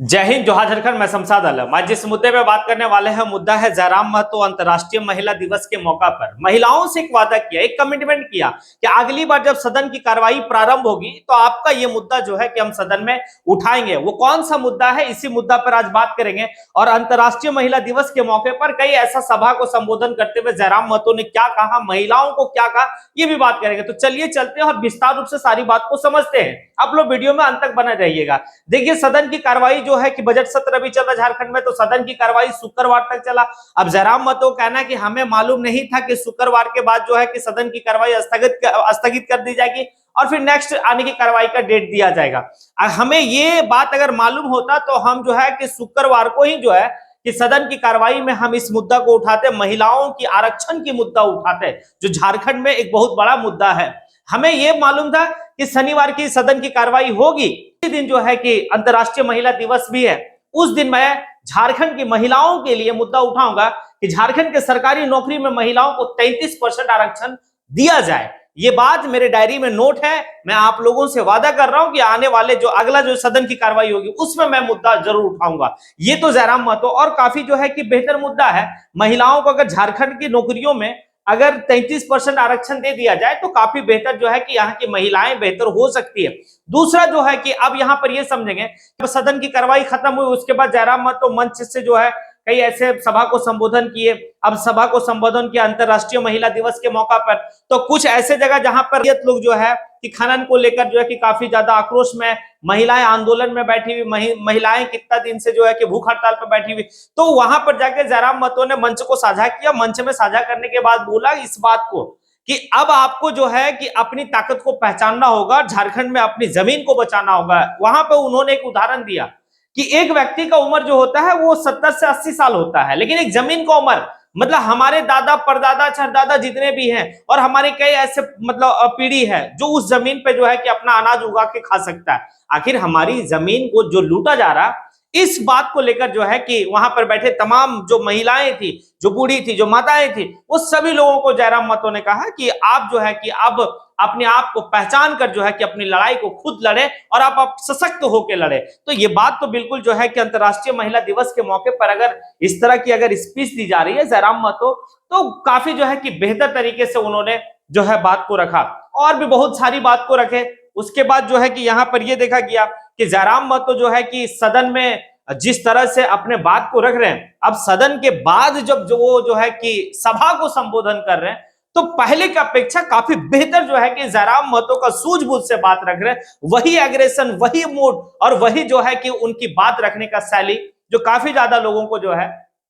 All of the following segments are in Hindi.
जय हिंद, जोहार झारखंड। मैं शमशाद आलम। आज जिस मुद्दे पे बात करने वाले हैं, मुद्दा है जयराम महतो अंतर्राष्ट्रीय महिला दिवस के मौका पर महिलाओं से एक वादा किया, एक कमिटमेंट किया कि अगली बार जब सदन की कार्रवाई प्रारंभ होगी तो आपका ये मुद्दा जो है कि हम सदन में उठाएंगे। वो कौन सा मुद्दा है, इसी मुद्दा पर आज बात करेंगे। और अंतर्राष्ट्रीय महिला दिवस के मौके पर कई ऐसा सभा को संबोधन करते हुए जयराम महतो ने क्या कहा, महिलाओं को क्या कहा, ये भी बात करेंगे। तो चलिए चलते हैं और विस्तार रूप से सारी बात को समझते हैं। आप लोग वीडियो में अंत तक बने रहिएगा। देखिए, सदन की कार्रवाई जो है कि बजट सत्र भी चल रहा झारखंड में, तो सदन की कार्रवाई शुक्रवार तक चला। अब जयराम महतो कहना कि हमें मालूम नहीं था कि शुक्रवार के बाद जो है कि सदन की कार्रवाई स्थगित कर दी जाएगी और फिर नेक्स्ट आने की कार्रवाई का डेट दिया जाएगा। हमें ये बात अगर मालूम होता तो हम जो है कि शुक्रवार को ही जो है कि सदन की कार्रवाई में हम इस मुद्दा को उठाते, महिलाओं की आरक्षण की मुद्दा उठाते, जो झारखंड में एक बहुत बड़ा मुद्दा है। हमें यह मालूम था कि शनिवार की सदन की कार्रवाई होगी। इसी दिन जो है कि अंतर्राष्ट्रीय महिला दिवस भी है। उस दिन मैं झारखंड की महिलाओं के लिए मुद्दा उठाऊंगा कि झारखंड के सरकारी नौकरी में महिलाओं को 33% आरक्षण दिया जाए। ये बात मेरे डायरी में नोट है। मैं आप लोगों से वादा कर रहा हूं कि आने वाले जो अगला जो सदन की कार्रवाई होगी उसमें मैं मुद्दा जरूर उठाऊंगा। ये तो जयराम महतो और काफी जो है कि बेहतर मुद्दा है। महिलाओं को अगर झारखंड की नौकरियों में अगर 33% आरक्षण दे दिया जाए तो काफी बेहतर जो है कि यहाँ की महिलाएं बेहतर हो सकती है। दूसरा जो है कि अब यहाँ पर ये समझेंगे, सदन की कार्रवाई खत्म हुई, उसके बाद जयराम महतो मंच से जो है कई ऐसे सभा को संबोधन किए। अब सभा को संबोधन किया अंतर्राष्ट्रीय महिला दिवस के मौका पर, तो कुछ ऐसे जगह जहां पर लोग जो है कि खनन को लेकर जो है कि काफी ज्यादा आक्रोश में, महिलाएं आंदोलन में बैठी हुई, महिलाएं कितना दिन से जो है कि भूख हड़ताल पर बैठी हुई, तो वहां पर जाके जयराम महतो ने मंच को साझा किया। मंच में साझा करने के बाद बोला इस बात को कि अब आपको जो है कि अपनी ताकत को पहचानना होगा, झारखंड में अपनी जमीन को बचाना होगा। वहां पर उन्होंने एक उदाहरण दिया कि एक व्यक्ति का उम्र जो होता है वो 70 से 80 साल होता है, लेकिन एक जमीन का उम्र मतलब हमारे दादा परदादा छरदादा जितने भी हैं और हमारे कई ऐसे मतलब पीढ़ी है जो उस जमीन पे जो है कि अपना अनाज उगा के खा सकता है। आखिर हमारी जमीन को जो लूटा जा रहा, इस बात को लेकर जो है कि वहां पर बैठे तमाम जो महिलाएं थी, जो बूढ़ी थी, जो माताएं थी, वो सभी लोगों को जयराम महतो ने कहा कि आप जो है कि अब अपने आप को पहचान कर जो है कि अपनी लड़ाई को खुद लड़े और आप सशक्त होकर लड़े। तो ये बात तो बिल्कुल जो है कि अंतर्राष्ट्रीय महिला दिवस के मौके पर अगर इस तरह की अगर स्पीच दी जा रही है जयराम महतो, तो काफी जो है कि बेहतर तरीके से उन्होंने जो है बात को रखा और भी बहुत सारी बात को रखे। उसके बाद जो है कि यहाँ पर यह देखा गया कि जयराम महतो जो है कि सदन में जिस तरह से अपने बात को रख रहे हैं, अब सदन के बाद जब वो जो है कि सभा को संबोधन कर रहे हैं तो पहले की अपेक्षा काफी बेहतर जो है कि जयराम महतो का सूझबूझ से बात रख रहे हैं। वही एग्रेशन, वही मूड और वही जो है कि उनकी बात रखने का शैली जो काफी ज्यादा लोगों को जो है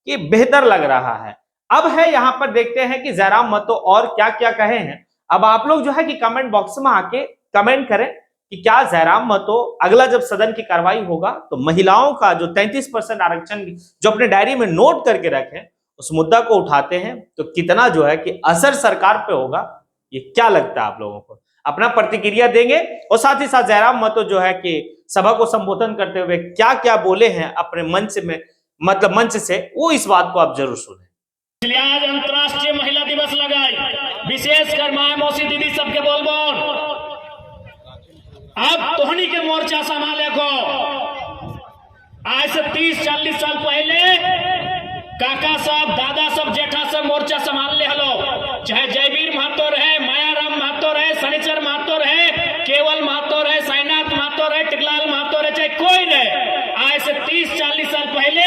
कि बेहतर लग रहा है। अब है यहाँ पर देखते हैं कि जयराम महतो और क्या क्या कहे हैं। अब आप लोग जो है कि कमेंट बॉक्स में आके कमेंट करें कि क्या जयराम महतो अगला जब सदन की कार्रवाई होगा तो महिलाओं का जो 33% आरक्षण जो अपने डायरी में नोट करके रखें उस मुद्दा को उठाते हैं तो कितना जो है कि असर सरकार पे होगा। ये क्या लगता है आप लोगों को? अपना प्रतिक्रिया देंगे और साथ ही साथ जयराम महतो जो है कि सभा को संबोधन करते हुए क्या क्या बोले हैं अपने मंच में, मतलब मंच से, वो इस बात को आप जरूर सुने। इसलिए आज अंतर्राष्ट्रीय महिला दिवस लगाई, विशेषकर माँ मौसी दीदी सबके बोल अब तोहनी के मोर्चा संभाले को। आज से 30-40 साल पहले काका सब, दादा सब, जेठा सब मोर्चा संभाल ले हलो, चाहे जयवीर महतो रहे, मायाराम महतो रहे, शनिचर महतो रहे, केवल महतो रहे, साईनाथ महतो रहे, टिकलाल महतो रहे, चाहे कोई रहे। आज से 30-40 साल पहले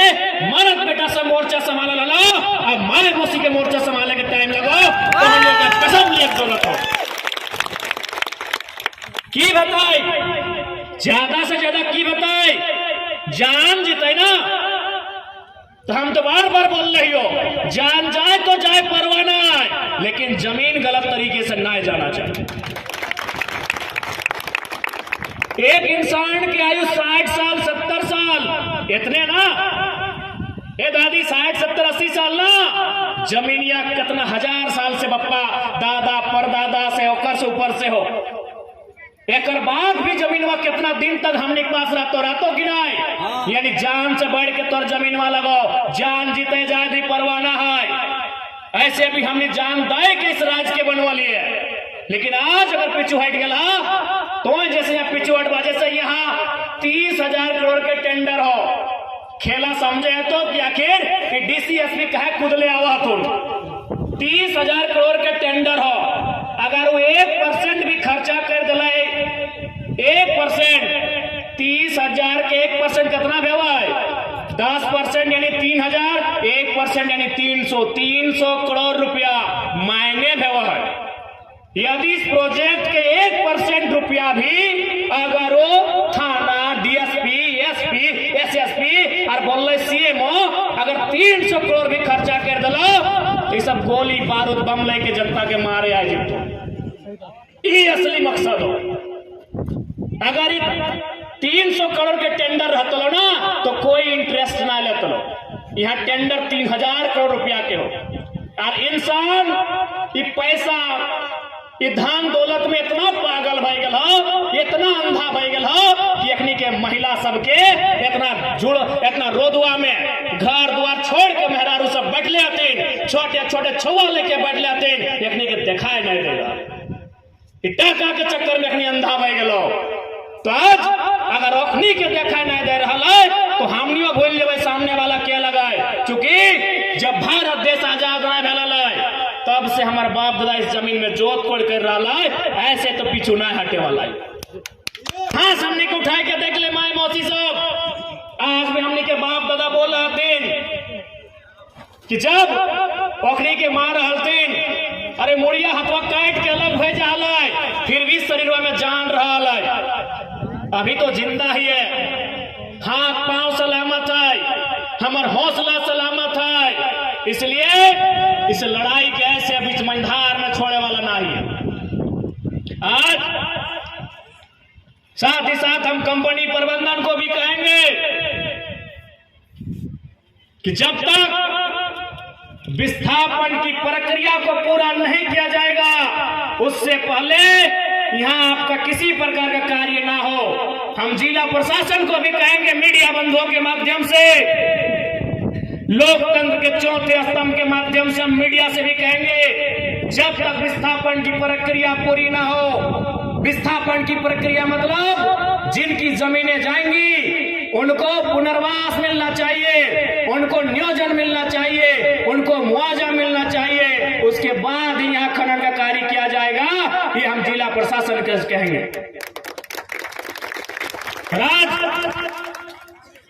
मरद बेटा सब मोर्चा संभाल लो। अब मारे मौसी के मोर्चा संभाले के टाइम लगो तो हम लोग का कसम लिए जरूरत हो की बताए, ज्यादा से ज्यादा की बताए, जान जीते ना तो हम तो बार बार बोल रही हो, जान जाए तो जाए परवाह ना आए, लेकिन जमीन गलत तरीके से ना जाना चाहिए। एक इंसान की आयु 60 साल 70 साल इतने ना, ए दादी 60 70 80 साल ना, जमीनिया कितना हजार साल से बप्पा दादा परदादा से होकर से ऊपर से हो, एक बाद भी जमीनवा कितना दिन तक हमने पास रातों गिनाए। यानी जान से बढ़ के तोर जमीनवा लगो, जान जीते जाए भी परवाह ना है। ऐसे भी हमने जान दाए के इस राज के बनवा लिए, लेकिन आज अगर पिछू हट गया तो जैसे यहाँ पिछू हट जैसे यहाँ 30,000 करोड़ के टेंडर हो। खेला समझे है तो कि आखिर कि डीसीएसपी कहे कुदले आवा तुम 30,000 करोड़ के टेंडर हो। अगर वो 1% भी खर्चा कर दिला 1%, 30,000 के 1% कितना भेवा है? 10% यानी 3,000, 1% यानी 300 करोड़ रुपया मायने भेवा है। यदि इस प्रोजेक्ट के 1% रुपया भी अगर वो थाना, डीएसपी, एसपी, एसएसपी और बोल सीएमओ अगर 300 करोड़ भी खर्चा कर दिला तो ये सब गोली बारूद बम लेके जनता के मारे आए जितो। ये असली मकसद हो। अगर 300 करोड़ के टेंडर रहते लो ना तो कोई इंटरेस्ट ना लेते लो। यहाँ टेंडर 3,000 करोड़ रुपया के हो और इंसान ये पैसा ये धन दौलत में इतना पागल भय गल हो, इतना अंधा भय गल हो कि अखनी के महिला सबके इतना रोदुआ में घर द्वार छोड़ के मेहरारू सब बैठ लेते, छोटे छोटे छुआ लेके बैठ लेते, अखनी के दिखाई नहीं देगा। टाका के चक्कर में अखनी अंधा भय गल हो। तो आज अगर अखनी के दिखाई नहीं दे रहा है तो हमनियो भूल लेवे सामने वाला क्या लगाए। क्योंकि जब भारत देश आजाद नहीं भेल है तब से हमारे बाप दादा इस जमीन में जोत कोड़ कर रहा है, ऐसे तो पीछू ना हटे वाला है। हाँ, हमने को उठाए के देख ले माए मौसी सब। आज भी हमने के बाप दादा बोल रहे कि जब ओखरी के मार हलतीन, अरे मुड़िया हथवा काट के अलग भेज है, फिर भी शरीर में जान रहा है। अभी तो जिंदा ही है, हाथ पांव सलामत है, हमार हौसला सलामत है। इसलिए इस लड़ाई के ऐसे बीच मंधार में छोड़े वाला नहीं है। आज साथ ही साथ हम कंपनी प्रबंधन को भी कहेंगे कि जब तक विस्थापन की प्रक्रिया को पूरा नहीं किया जाएगा उससे पहले यहाँ आपका किसी प्रकार का कार्य ना हो। हम जिला प्रशासन को भी कहेंगे मीडिया बंधुओं के माध्यम से, लोकतंत्र के चौथे स्तंभ के माध्यम से हम मीडिया से भी कहेंगे, जब तक विस्थापन की प्रक्रिया पूरी ना हो, विस्थापन की प्रक्रिया मतलब जिनकी जमीनें जाएंगी उनको पुनर्वास मिलना चाहिए, उनको नियोजन मिलना चाहिए, उनको मुआवजा मिलना चाहिए, उसके बाद ही यहाँ खनन का कार्य किया जाएगा। ये हम जिला प्रशासन के कहेंगे।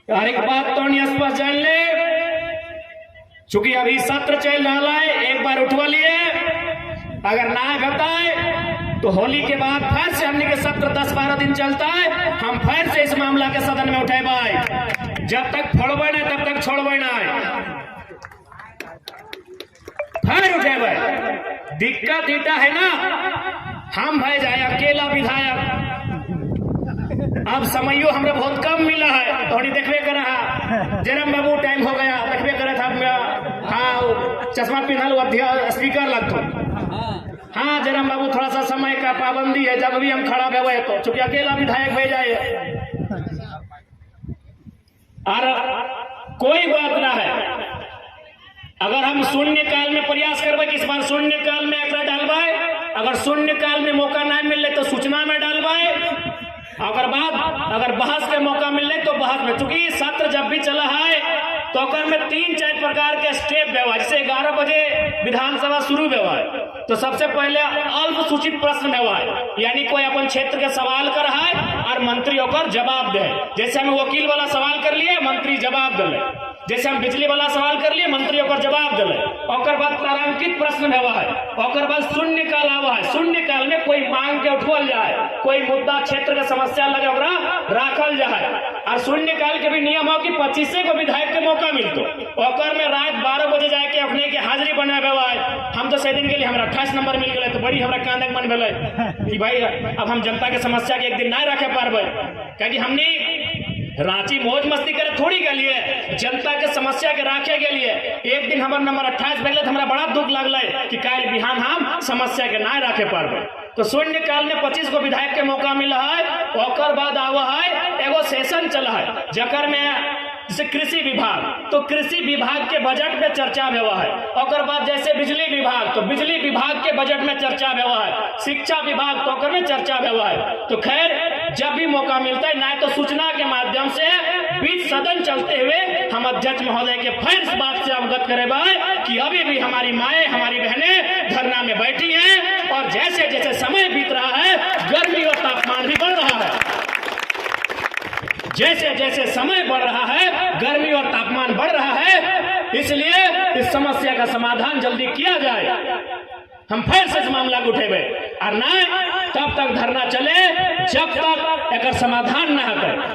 यार एक बात तो नहीं स्पष्ट जान ले, चूंकि अभी सत्र चल रहा है, एक बार उठवा लिए, अगर ना बताए तो होली के बाद फिर से हमने के सत्र 10-12 दिन चलता है, हम फिर से इस मामला के सदन में उठे भाई। जब तक फोड़बे नहीं तब तक छोड़बे नहीं, फिर उठे भाई। दिक्कत इटा है ना, हम भाई जाए अकेला विधायक, अब समयो हमें बहुत कम मिला है, थोड़ी देखबे कर रहा जरम बाबू टाइम हो गया, देखबे करे था। हाँ, चश्मा पिन्हल स्पीकर लगता। हाँ जरम बाबू, थोड़ा सा समय का पाबंदी है, जब भी हम खड़ा हुए तो चूंकि अकेला विधायक भेजा है और कोई बात ना है। अगर हम शून्य काल में प्रयास करबे कि इस बार शून्य काल में एक डालबे, अगर शून्य काल में मौका नहीं मिले तो सूचना में डालबे, अगर बहस के मौका मिले तो बहस में। चूंकि सत्र जब भी चला है तो में 3-4 प्रकार के स्टेप व्यवहार, जैसे 11 बजे विधानसभा शुरू व्यवहार, तो सबसे पहले अल्प सूचित प्रश्न व्यवहार, यानी कोई अपन क्षेत्र के सवाल कर रहा है और मंत्री होकर जवाब दे। जैसे हम वकील वाला सवाल कर लिए, मंत्री जवाब दिले, जैसे हम बिजली वाला सवाल कर लिए, मंत्री होकर जवाब दिले। और बाद तारांकित प्रश्न व्यवहार, और बाद शून्य काल आवा है। शून्य काल में कोई मांग के उठवल जाए, कोई मुद्दा क्षेत्र के समस्या लगे राखल जाए। और शून्य काल के भी नियम हो कि 25 को विधायक के मौका मिलतो, और में रात 12 बजे जाके अपने के हाजिरी बना व्यवहार। हम तो सही दिन के लिए हमारा 28 नंबर मिल गए तो बड़ी हमारा कांदे मन भेल कि भाई अब हम जनता के समस्या के एक दिन नहीं रखे पारबे, क्योंकि हमने रांची मौज मस्ती करे थोड़ी के लिए, जनता के समस्या के राखे के लिए। एक दिन हमारा नंबर 28 भेल, हमारा बड़ा दुख लगल कि काल बिहान हम समस्या के ना रखे पारबे। तो शून्य काल में 25 को विधायक के मौका मिला है, और बाद आवा है एगो सेशन चला है जकर में जैसे कृषि विभाग, तो कृषि विभाग के बजट में चर्चा हुआ है। और बाद जैसे बिजली विभाग, तो बिजली विभाग के बजट में चर्चा हुआ है। शिक्षा विभाग तो में चर्चा हुआ है। तो खैर जब भी मौका मिलता है, ना तो सूचना के माध्यम से बीच सदन चलते हुए हम अध्यक्ष महोदय के फिर इस बात से अवगत करे भाई कि अभी भी हमारी माएँ, हमारी बहनें धरना में बैठी हैं और जैसे जैसे समय बीत रहा है गर्मी और तापमान भी बढ़ रहा है। जैसे जैसे समय बढ़ रहा है गर्मी और तापमान बढ़ रहा है, इसलिए इस समस्या का समाधान जल्दी किया जाए। हम फिर से इस मामला को उठेबे और ना तब तक धरना चले जब तक एक समाधान न हो।